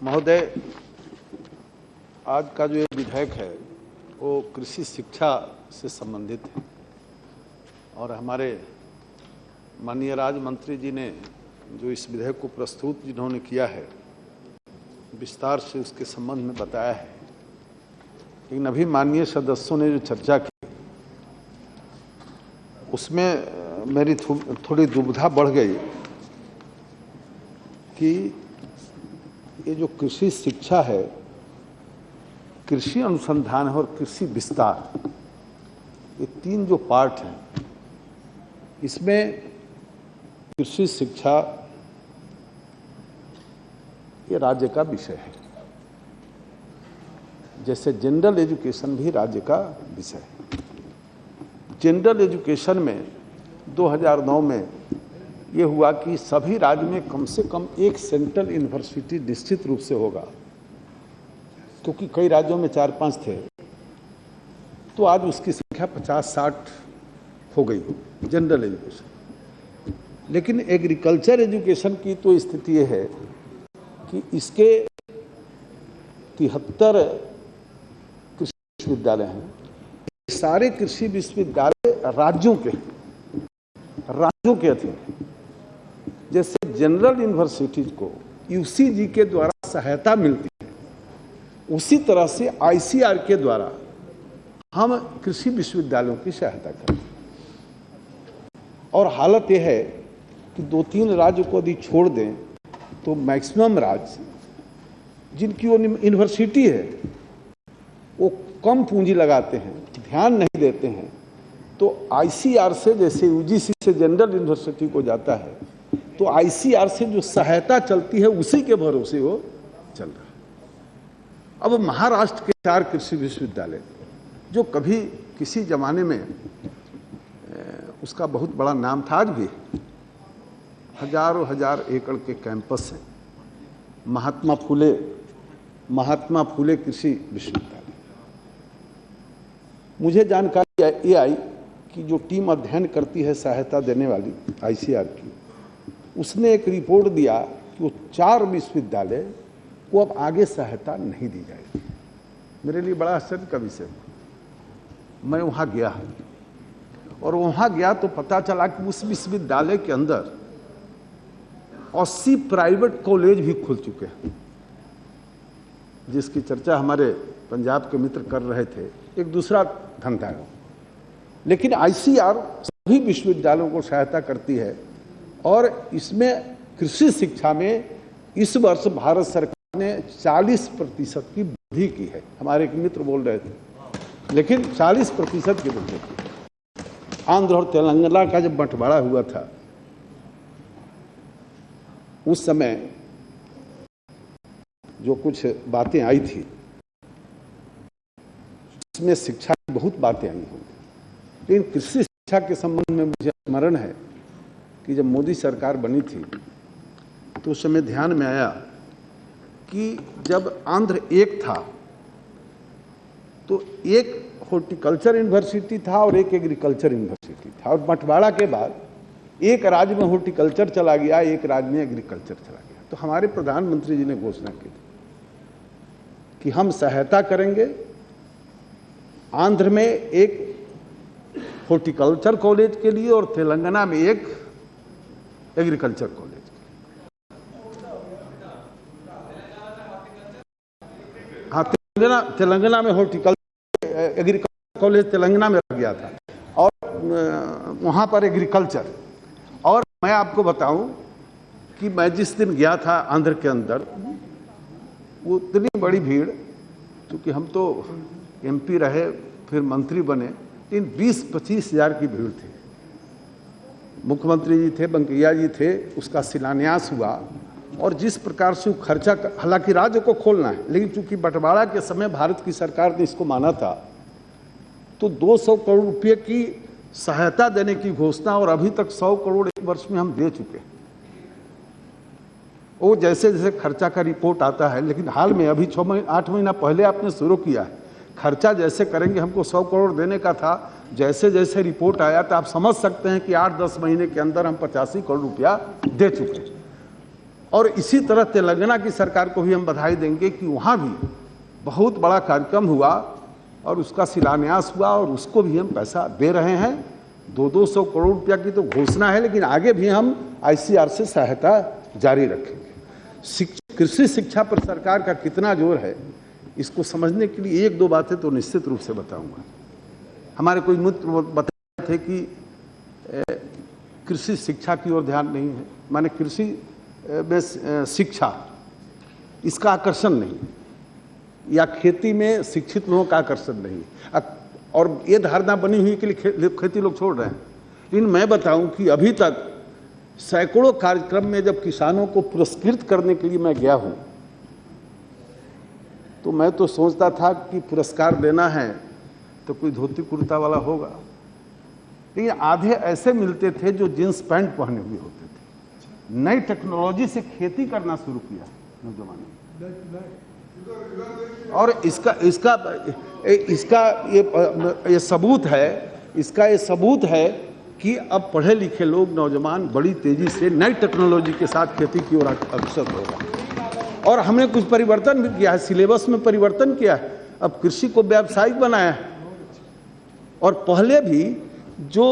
महोदय, आज का जो ये विधेयक है वो कृषि शिक्षा से संबंधित है और हमारे माननीय राज्य मंत्री जी ने जो इस विधेयक को प्रस्तुत जिन्होंने किया है विस्तार से उसके संबंध में बताया है। लेकिन अभी माननीय सदस्यों ने जो चर्चा की उसमें मेरी थोड़ी दुविधा बढ़ गई कि ये जो कृषि शिक्षा है, कृषि अनुसंधान है और कृषि विस्तार, ये तीन जो पार्ट हैं, इसमें कृषि शिक्षा ये राज्य का विषय है, जैसे जनरल एजुकेशन भी राज्य का विषय है। जनरल एजुकेशन में 2009 में ये हुआ कि सभी राज्य में कम से कम एक सेंट्रल यूनिवर्सिटी निश्चित रूप से होगा, क्योंकि कई राज्यों में 4-5 थे, तो आज उसकी संख्या 50-60 हो गई जनरल एजुकेशन। लेकिन एग्रीकल्चर एजुकेशन की तो स्थिति ये है कि इसके 73 कृषि विश्वविद्यालय हैं। सारे कृषि विश्वविद्यालय राज्यों के अधीन। जैसे जनरल यूनिवर्सिटीज को यूसीजी के द्वारा सहायता मिलती है, उसी तरह से आईसीआर के द्वारा हम कृषि विश्वविद्यालयों की सहायता करते हैं। और हालत यह है कि 2-3 राज्यों को यदि छोड़ दें तो मैक्सिमम राज्य जिनकी वो यूनिवर्सिटी है वो कम पूंजी लगाते हैं, ध्यान नहीं देते हैं। तो आईसीआर से, जैसे यूजीसी से जनरल यूनिवर्सिटी को जाता है, तो आईसीआर से जो सहायता चलती है उसी के भरोसे वो चल रहा है। अब महाराष्ट्र के 4 कृषि विश्वविद्यालय जो कभी किसी जमाने में उसका बहुत बड़ा नाम था, आज भी हजारों एकड़ के कैंपस हैं। महात्मा फुले कृषि विश्वविद्यालय, मुझे जानकारी ये आई कि जो टीम अध्ययन करती है सहायता देने वाली आईसीआर की, उसने एक रिपोर्ट दिया कि वो 4 विश्वविद्यालय को अब आगे सहायता नहीं दी जाएगी। मेरे लिए बड़ा आश्चर्य का विषय। मैं वहाँ गया और वहाँ गया तो पता चला कि उस विश्वविद्यालय के अंदर 80 प्राइवेट कॉलेज भी खुल चुके हैं, जिसकी चर्चा हमारे पंजाब के मित्र कर रहे थे। एक दूसरा धंधा है, लेकिन आईसीआर सभी विश्वविद्यालयों को सहायता करती है। और इसमें कृषि शिक्षा में इस वर्ष भारत सरकार ने 40% की वृद्धि की है। हमारे एक मित्र बोल रहे थे, लेकिन 40% की वृद्धि की। आंध्र और तेलंगाना का जब बंटवारा हुआ था, उस समय जो कुछ बातें आई थी, इसमें शिक्षा की बहुत बातें आई होंगी, लेकिन कृषि शिक्षा के संबंध में मुझे स्मरण है कि जब मोदी सरकार बनी थी तो उस समय ध्यान में आया कि जब आंध्र एक था तो एक हॉर्टिकल्चर यूनिवर्सिटी था और एक एग्रीकल्चर यूनिवर्सिटी था, और बंटवारा के बाद एक राज्य में हॉर्टिकल्चर चला गया, एक राज्य में एग्रीकल्चर चला गया। तो हमारे प्रधानमंत्री जी ने घोषणा की थी कि हम सहायता करेंगे, आंध्र में एक हॉर्टिकल्चर कॉलेज के लिए और तेलंगाना में एक एग्रीकल्चर कॉलेज। हाँ, तेलंगाना में हॉर्टिकल्चर एग्रीकल्चर कॉलेज तेलंगाना में रह गया था, और वहाँ पर एग्रीकल्चर। और मैं आपको बताऊं कि मैं जिस दिन गया था आंध्र के अंदर, वो इतनी बड़ी भीड़, क्योंकि हम तो एमपी रहे फिर मंत्री बने, लेकिन 20-25 हज़ार की भीड़ थी। मुख्यमंत्री जी थे, बंकैया जी थे, उसका शिलान्यास हुआ। और जिस प्रकार से वो खर्चा, हालांकि राज्य को खोलना है, लेकिन चूंकि बंटवारा के समय भारत की सरकार ने इसको माना था, तो 200 करोड़ रुपये की सहायता देने की घोषणा, और अभी तक 100 करोड़ एक वर्ष में हम दे चुके हैं। वो जैसे जैसे खर्चा का रिपोर्ट आता है, लेकिन हाल में अभी 8 महीना पहले आपने शुरू किया है, खर्चा जैसे करेंगे, हमको 100 करोड़ देने का था, जैसे जैसे रिपोर्ट आया तो आप समझ सकते हैं कि 8-10 महीने के अंदर हम 85 करोड़ रुपया दे चुके हैं। और इसी तरह तेलंगाना की सरकार को भी हम बधाई देंगे कि वहाँ भी बहुत बड़ा कार्यक्रम हुआ और उसका शिलान्यास हुआ और उसको भी हम पैसा दे रहे हैं। 200 करोड़ रुपया की तो घोषणा है, लेकिन आगे भी हम ICR से सहायता जारी रखेंगे। कृषि शिक्षा पर सरकार का कितना जोर है, इसको समझने के लिए एक दो बातें तो निश्चित रूप से बताऊंगा। हमारे कोई मित्र बता रहे थे कि कृषि शिक्षा की ओर ध्यान नहीं है, माने कृषि में शिक्षा इसका आकर्षण नहीं, या खेती में शिक्षित लोगों का आकर्षण नहीं, और ये धारणा बनी हुई कि खेती लोग छोड़ रहे हैं। लेकिन मैं बताऊं कि अभी तक सैकड़ों कार्यक्रम में जब किसानों को पुरस्कृत करने के लिए मैं गया हूं, तो मैं तो सोचता था कि पुरस्कार देना है तो कोई धोती कुर्ता वाला होगा, लेकिन आधे ऐसे मिलते थे जो जींस पैंट पहने हुए होते थे। नई टेक्नोलॉजी से खेती करना शुरू किया नौजवानों ने, और इसका ये सबूत है, इसका ये सबूत है कि अब पढ़े लिखे लोग नौजवान बड़ी तेजी से नई टेक्नोलॉजी के साथ खेती की ओर अग्रसर होगा। और हमने कुछ परिवर्तन भी किया है, सिलेबस में परिवर्तन किया है, अब कृषि को व्यावसायिक बनाया है। और पहले भी जो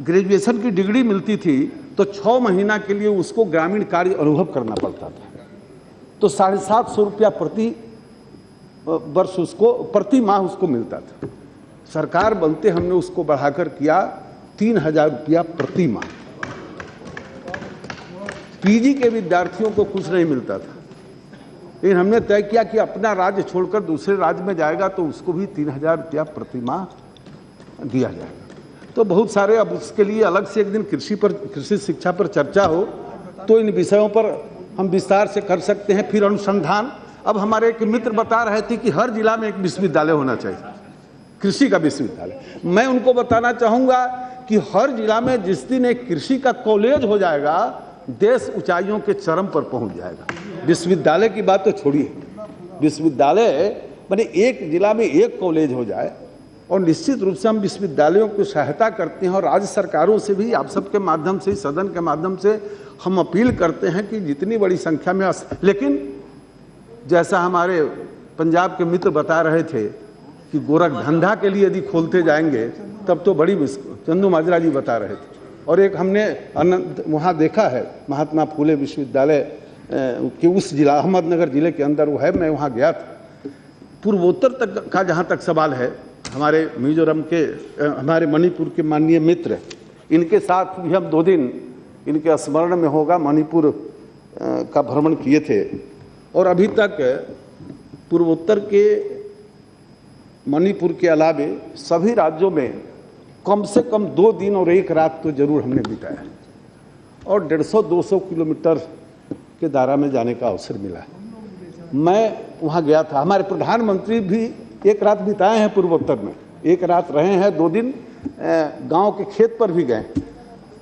ग्रेजुएशन की डिग्री मिलती थी तो 6 महीना के लिए उसको ग्रामीण कार्य अनुभव करना पड़ता था, तो 750 रुपया प्रति वर्ष उसको, प्रति माह उसको मिलता था। सरकार बनते हमने उसको बढ़ाकर किया 3000 रुपया प्रति माह। पीजी के विद्यार्थियों को कुछ नहीं मिलता था, लेकिन हमने तय किया कि अपना राज्य छोड़कर दूसरे राज्य में जाएगा तो उसको भी 3000 रुपया प्रति माह दिया जाएगा। तो बहुत सारे, अब उसके लिए अलग से एक दिन कृषि शिक्षा पर चर्चा हो तो इन विषयों पर हम विस्तार से कर सकते हैं। फिर अनुसंधान, अब हमारे एक मित्र बता रहे थे कि हर जिला में एक विश्वविद्यालय होना चाहिए, कृषि का विश्वविद्यालय। मैं उनको बताना चाहूँगा कि हर जिला में जिस दिन एक कृषि का कॉलेज हो जाएगा, देश ऊंचाइयों के चरम पर पहुंच जाएगा। विश्वविद्यालय की बात तो छोड़िए, विश्वविद्यालय माने एक जिला में एक कॉलेज हो जाए। और निश्चित रूप से हम विश्वविद्यालयों की सहायता करते हैं, और राज्य सरकारों से भी, आप सबके माध्यम से, सदन के माध्यम से हम अपील करते हैं कि जितनी बड़ी संख्या में, लेकिन जैसा हमारे पंजाब के मित्र बता रहे थे कि गोरख धंधा के लिए यदि खोलते जाएंगे तब तो बड़ी मुश्किल, चंदू माजरा जी बता रहे थे। और एक हमने वहाँ देखा है, महात्मा फुले विश्वविद्यालय के उस जिला, अहमदनगर जिले के अंदर वो है, मैं वहाँ गया था। पूर्वोत्तर तक का जहाँ तक सवाल है, हमारे मिजोरम के, हमारे मणिपुर के माननीय मित्र, इनके साथ भी हम 2 दिन, इनके स्मरण में होगा, मणिपुर का भ्रमण किए थे। और अभी तक पूर्वोत्तर के, मणिपुर के अलावे सभी राज्यों में कम से कम 2 दिन और 1 रात तो जरूर हमने बिताया, और 150-200 किलोमीटर के दायरा में जाने का अवसर मिला है। मैं वहाँ गया था, हमारे प्रधानमंत्री भी 1 रात बिताए हैं पूर्वोत्तर में, 1 रात रहे हैं, 2 दिन गांव के खेत पर भी गए।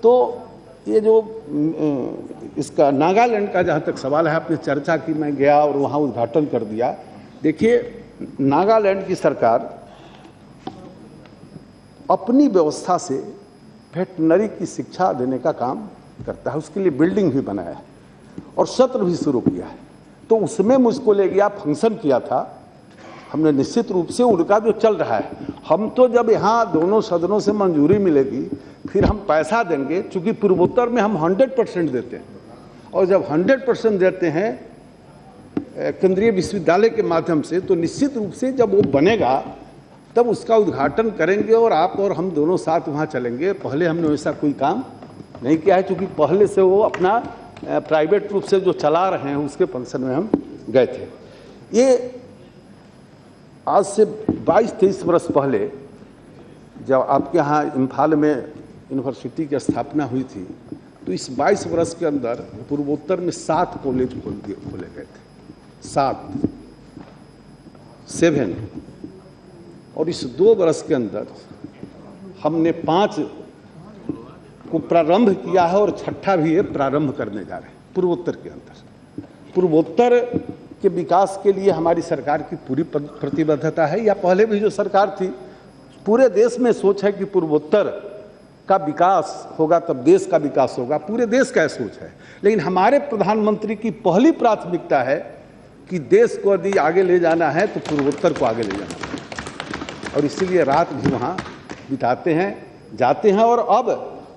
तो ये जो इसका नागालैंड का जहाँ तक सवाल है, आपने चर्चा की, मैं गया और वहाँ उद्घाटन कर दिया। देखिए, नागालैंड की सरकार अपनी व्यवस्था से वेटनरी की शिक्षा देने का काम करता है, उसके लिए बिल्डिंग भी बनाया है और सत्र भी शुरू किया है। तो उसमें मुझको ले गया, फंक्शन किया था हमने। निश्चित रूप से उनका जो चल रहा है, हम तो जब यहाँ दोनों सदनों से मंजूरी मिलेगी फिर हम पैसा देंगे, चूंकि पूर्वोत्तर में हम 100% देते हैं, और जब 100% देते हैं केंद्रीय विश्वविद्यालय के माध्यम से, तो निश्चित रूप से जब वो बनेगा तब उसका उद्घाटन करेंगे और आप और हम दोनों साथ वहाँ चलेंगे। पहले हमने वैसा कोई काम नहीं किया है, क्योंकि पहले से वो अपना प्राइवेट रूप से जो चला रहे हैं उसके फंक्शन में हम गए थे। ये आज से 22-23 वर्ष पहले जब आपके यहाँ इम्फाल में यूनिवर्सिटी की स्थापना हुई थी, तो इस 22 वर्ष के अंदर पूर्वोत्तर में 7 कॉलेज खोले गए थे, 7 और इस 2 वर्ष के अंदर हमने 5 को प्रारंभ किया है और 6ठा भी ये प्रारंभ करने जा रहे हैं पूर्वोत्तर के अंदर। पूर्वोत्तर के विकास के लिए हमारी सरकार की पूरी प्रतिबद्धता है, या पहले भी जो सरकार थी, पूरे देश में सोच है कि पूर्वोत्तर का विकास होगा तब देश का विकास होगा, पूरे देश का सोच है। लेकिन हमारे प्रधानमंत्री की पहली प्राथमिकता है कि देश को यदि आगे ले जाना है तो पूर्वोत्तर को आगे ले जाना है, और इसीलिए रात भी वहाँ बिताते हैं, जाते हैं। और अब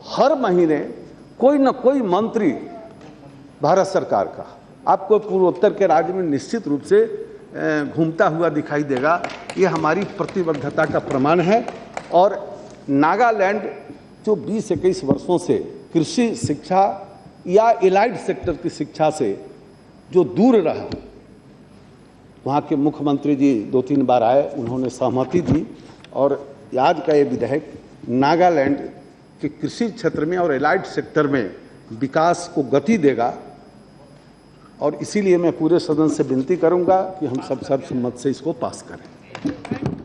हर महीने कोई न कोई मंत्री भारत सरकार का आपको पूर्वोत्तर के राज्य में निश्चित रूप से घूमता हुआ दिखाई देगा। ये हमारी प्रतिबद्धता का प्रमाण है। और नागालैंड जो 20-21 वर्षों से कृषि शिक्षा या एलाइड सेक्टर की शिक्षा से जो दूर रहा, वहाँ के मुख्यमंत्री जी 2-3 बार आए, उन्होंने सहमति दी और आज का ये विधेयक नागालैंड के कृषि क्षेत्र में और एलाइड सेक्टर में विकास को गति देगा। और इसीलिए मैं पूरे सदन से विनती करूंगा कि हम सब सर्वसम्मत से इसको पास करें।